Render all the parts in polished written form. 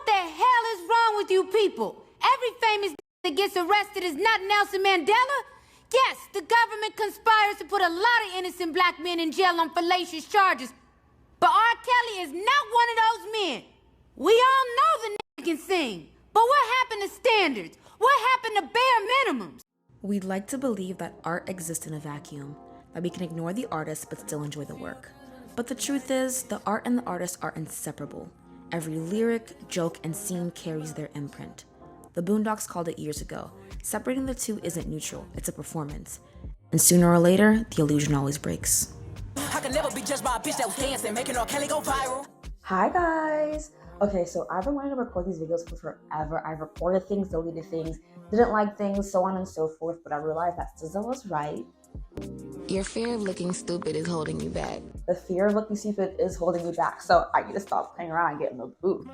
What the hell is wrong with you people? Every famous that gets arrested is not Nelson Mandela. Yes, the government conspires to put a lot of innocent black men in jail on fallacious charges. But R. Kelly is not one of those men. We all know the nigga can sing. But what happened to standards? What happened to bare minimums? We'd like to believe that art exists in a vacuum, that we can ignore the artist but still enjoy the work. But the truth is, the art and the artist are inseparable. Every lyric, joke, and scene carries their imprint. The Boondocks called it years ago. Separating the two isn't neutral, it's a performance. And sooner or later, the illusion always breaks. I can never be judged by a bitch that was dancing, making R. Kelly go viral. Hi guys! Okay, so I've been wanting to record these videos for forever. I've recorded things, deleted things, didn't like things, so on and so forth, but I realized that SZA was right. Your fear of looking stupid is holding you back. The fear of looking stupid is holding me back, so I need to stop playing around and get in the booth.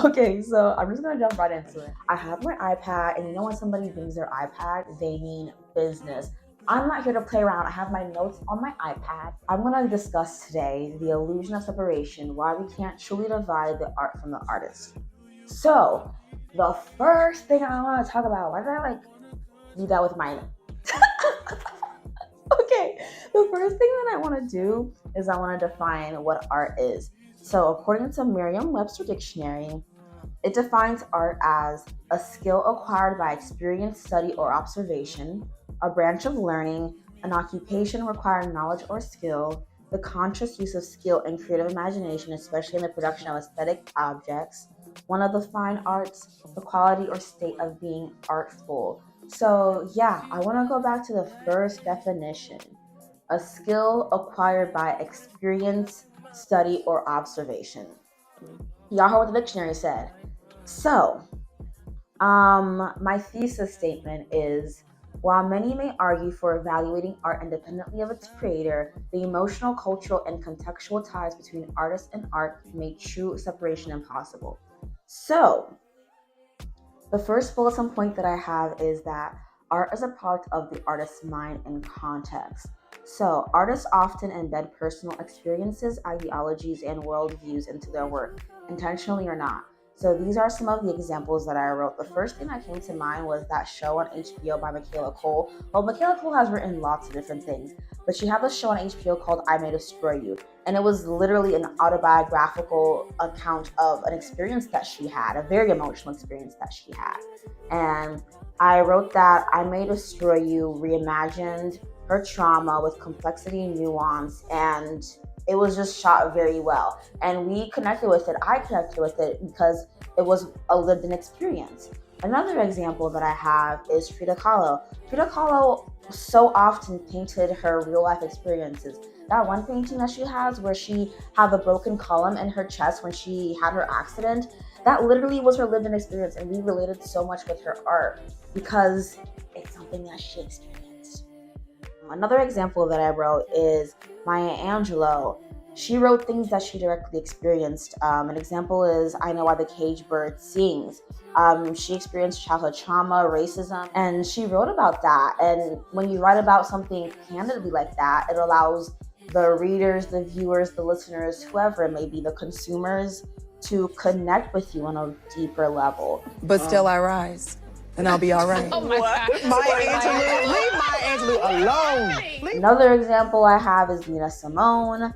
Okay, so I'm just gonna jump right into it. I have my iPad, and you know when somebody brings their iPad, they mean business. I'm not here to play around. I have my notes on my iPad. I'm gonna discuss today the illusion of separation, why we can't truly divide the art from the artist. So, the first thing I wanna talk about, why did I do that with my Okay, the first thing that I wanna do is I wanna define what art is. So according to Merriam-Webster Dictionary, it defines art as a skill acquired by experience, study, or observation, a branch of learning, an occupation requiring knowledge or skill, the conscious use of skill and creative imagination, especially in the production of aesthetic objects, one of the fine arts, the quality or state of being artful. So yeah, I want to go back to the first definition, a skill acquired by experience, study, or observation. Y'all heard what the dictionary said. So, my thesis statement is, while many may argue for evaluating art independently of its creator, the emotional, cultural, and contextual ties between artist and art make true separation impossible. So, the first bulletin point that I have is that art is a product of the artist's mind and context. So, artists often embed personal experiences, ideologies, and worldviews into their work, intentionally or not. So these are some of the examples that I wrote. The first thing that came to mind was that show on HBO by Michaela Cole. Well, Michaela Cole has written lots of different things, but she had this show on HBO called I May Destroy You. And it was literally an autobiographical account of an experience that she had, a very emotional experience that she had. And I wrote that I May Destroy You reimagined her trauma with complexity and nuance, and it was just shot very well. And we connected with it. I connected with it because it was a lived-in experience. Another example that I have is Frida Kahlo. Frida Kahlo so often painted her real-life experiences. That one painting that she has where she had the broken column in her chest when she had her accident, that literally was her lived-in experience, and we related so much with her art because it's something that she experienced. Another example that I wrote is Maya Angelou. She wrote things that she directly experienced. An example is I Know Why the Caged Bird Sings. She experienced childhood trauma, racism, and she wrote about that. And when you write about something candidly like that, it allows the readers, the viewers, the listeners, whoever it may be, the consumers, to connect with you on a deeper level. But still I rise, and I'll be all right. Oh my God. Maya Angelou, leave Maya Angelou alone. Another example I have is Nina Simone.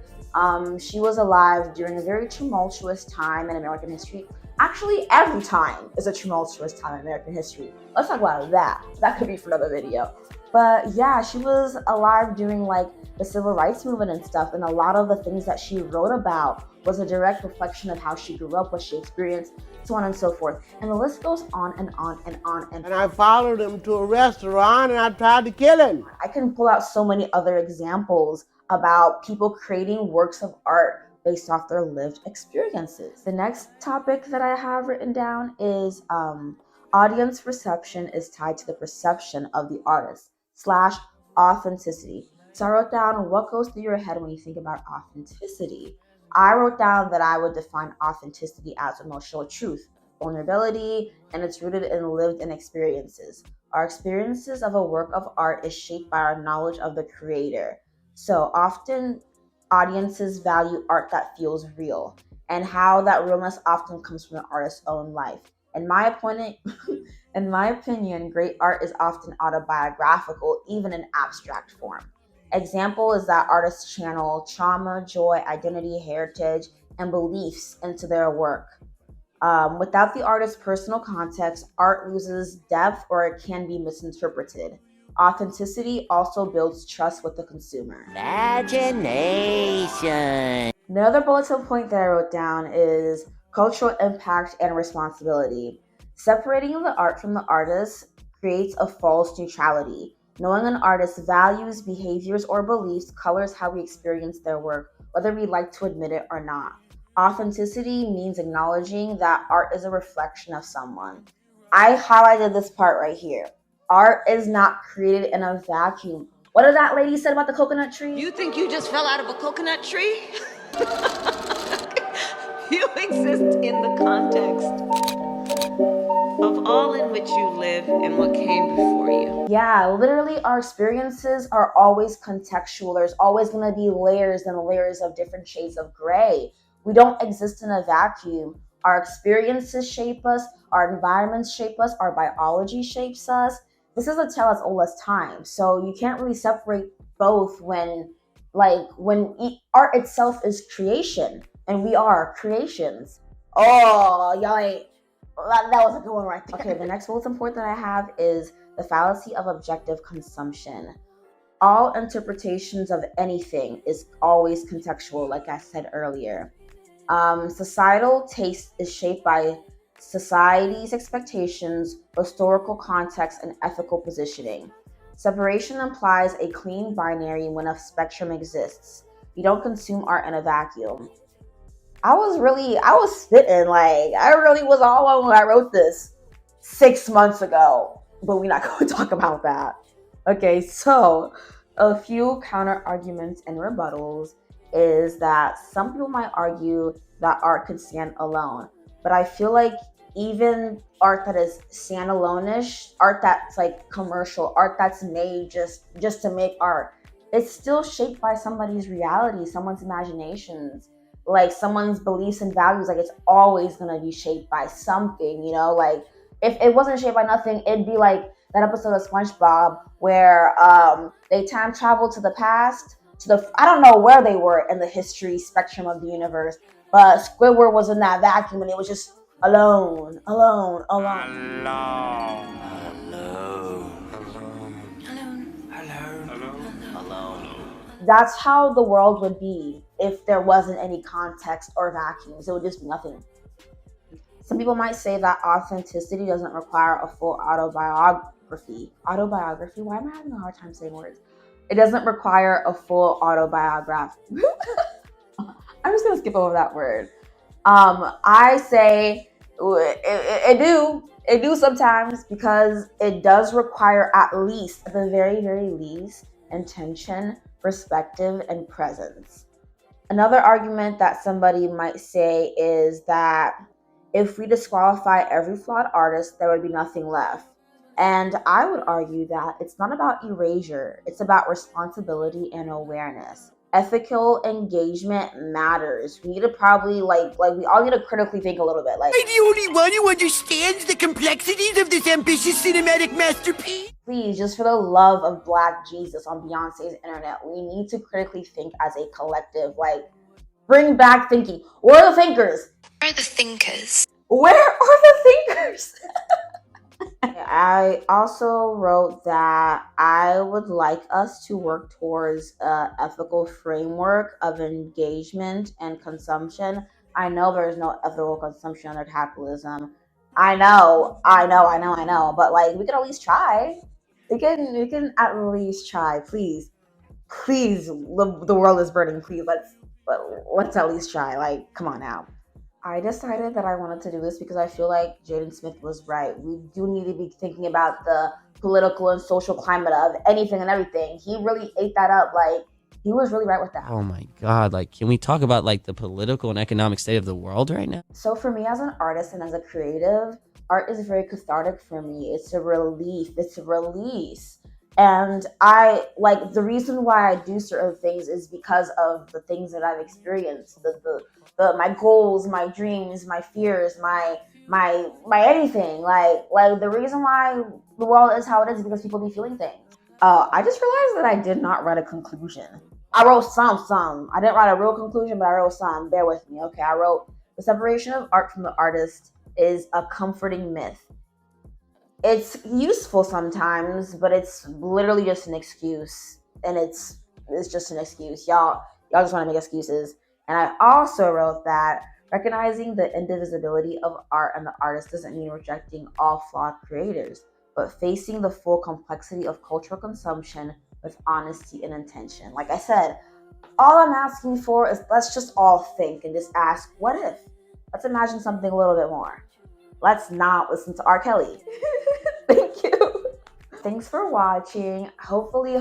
She was alive during a very tumultuous time in American history. Actually, every time is a tumultuous time in American history. Let's talk about that. That could be for another video. But yeah, she was alive during the civil rights movement and stuff, and a lot of the things that she wrote about was a direct reflection of how she grew up, what she experienced, so on and so forth. And the list goes on and on and on. And I followed him to a restaurant and I tried to kill him. I can pull out so many other examples about people creating works of art based off their lived experiences. The next topic that I have written down is audience reception is tied to the perception of the artist / authenticity. So I wrote down what goes through your head when you think about authenticity. I wrote down that I would define authenticity as emotional truth, vulnerability, and it's rooted in lived-in experiences. Our experiences of a work of art is shaped by our knowledge of the creator. So often audiences value art that feels real. and how that realness often comes from the artist's own life. In my opinion, in my opinion, great art is often autobiographical, even in abstract form. Example is that artists channel trauma, joy, identity, heritage, and beliefs into their work. Without the artist's personal context, art loses depth or it can be misinterpreted. Authenticity also builds trust with the consumer. Imagination. Another bulletin point that I wrote down is cultural impact and responsibility. Separating the art from the artist creates a false neutrality. Knowing an artist's values, behaviors, or beliefs colors how we experience their work, whether we like to admit it or not. Authenticity means acknowledging that art is a reflection of someone. I highlighted this part right here. Art is not created in a vacuum. What did that lady say about the coconut tree? You think you just fell out of a coconut tree? You exist in the context of all in which you live and what came before you. Yeah, literally, our experiences are always contextual. There's always going to be layers and layers of different shades of gray. We don't exist in a vacuum. Our experiences shape us, our environments shape us, our biology shapes us. This is a tale as old as time. So you can't really separate both when art itself is creation and we are creations. Oh, y'all ain't. That was a good one right there. Okay, the next bulletin point that I have is the fallacy of objective consumption. All interpretations of anything is always contextual, like I said earlier. Societal taste is shaped by society's expectations, historical context, and ethical positioning. Separation implies a clean binary when a spectrum exists. You don't consume art in a vacuum. I was spitting, like, I really was all on when I wrote this 6 months ago, but we're not going to talk about that. Okay, so a few counter arguments and rebuttals is that some people might argue that art can stand alone, but I feel like even art that is standalone-ish, art that's like commercial, art that's made just to make art, it's still shaped by somebody's reality, someone's imaginations, like someone's beliefs and values. Like, it's always gonna be shaped by something, you know? Like, if it wasn't shaped by nothing, it'd be like that episode of SpongeBob where they time traveled to the past, I don't know where they were in the history spectrum of the universe, but Squidward was in that vacuum and it was just alone. That's how the world would be if there wasn't any context or vacuums. It would just be nothing. Some people might say that authenticity doesn't require a full autobiography. Autobiography? Why am I having a hard time saying words? It doesn't require a full autobiography. I'm just gonna skip over that word. I say it do sometimes, because it does require, at least, at the very, very least, intention, perspective, and presence. Another argument that somebody might say is that if we disqualify every flawed artist, there would be nothing left. And I would argue that it's not about erasure, it's about responsibility and awareness. Ethical engagement matters. We need to probably we all need to critically think a little bit. Like, I'm the only one who understands the complexities of this ambitious cinematic masterpiece. please, just for the love of Black Jesus on Beyonce's internet, we need to critically think as a collective. Like, bring back thinking. Where are the thinkers? Where are the thinkers? Where are the thinkers? I also wrote that I would like us to work towards an ethical framework of engagement and consumption. I know there's no ethical consumption under capitalism. I know. But like, we can at least try. We can at least try. Please, the world is burning. Please, let's at least try. Like, come on now. I decided that I wanted to do this because I feel like Jaden Smith was right. We do need to be thinking about the political and social climate of anything and everything. He really ate that up. Like, he was really right with that. Oh my God. Like, can we talk about like the political and economic state of the world right now? So for me as an artist and as a creative, art is very cathartic for me. It's a relief. It's a release. And the reason why I do certain things is because of the things that I've experienced, the my goals, my dreams, my fears, my anything. Like the reason why the world is how it is because people be feeling things. I just realized that I did not write a conclusion. I wrote some. I didn't write a real conclusion, but I wrote some. Bear with me, okay? I wrote, the separation of art from the artist is a comforting myth. It's useful sometimes, but it's literally just an excuse. And it's just an excuse. Y'all just want to make excuses. And I also wrote that recognizing the indivisibility of art and the artist doesn't mean rejecting all flawed creators, but facing the full complexity of cultural consumption with honesty and intention. Like I said, all I'm asking for is let's just all think and just ask, what if? Let's imagine something a little bit more. Let's not listen to R. Kelly. Thank you. Thanks for watching. Hopefully,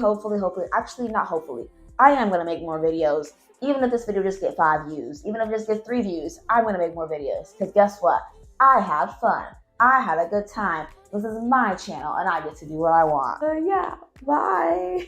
actually not hopefully, I am going to make more videos. Even if this video just get 5 views, even if it just gets 3 views, I'm going to make more videos. Because guess what? I had fun. I had a good time. This is my channel and I get to do what I want. Yeah, bye.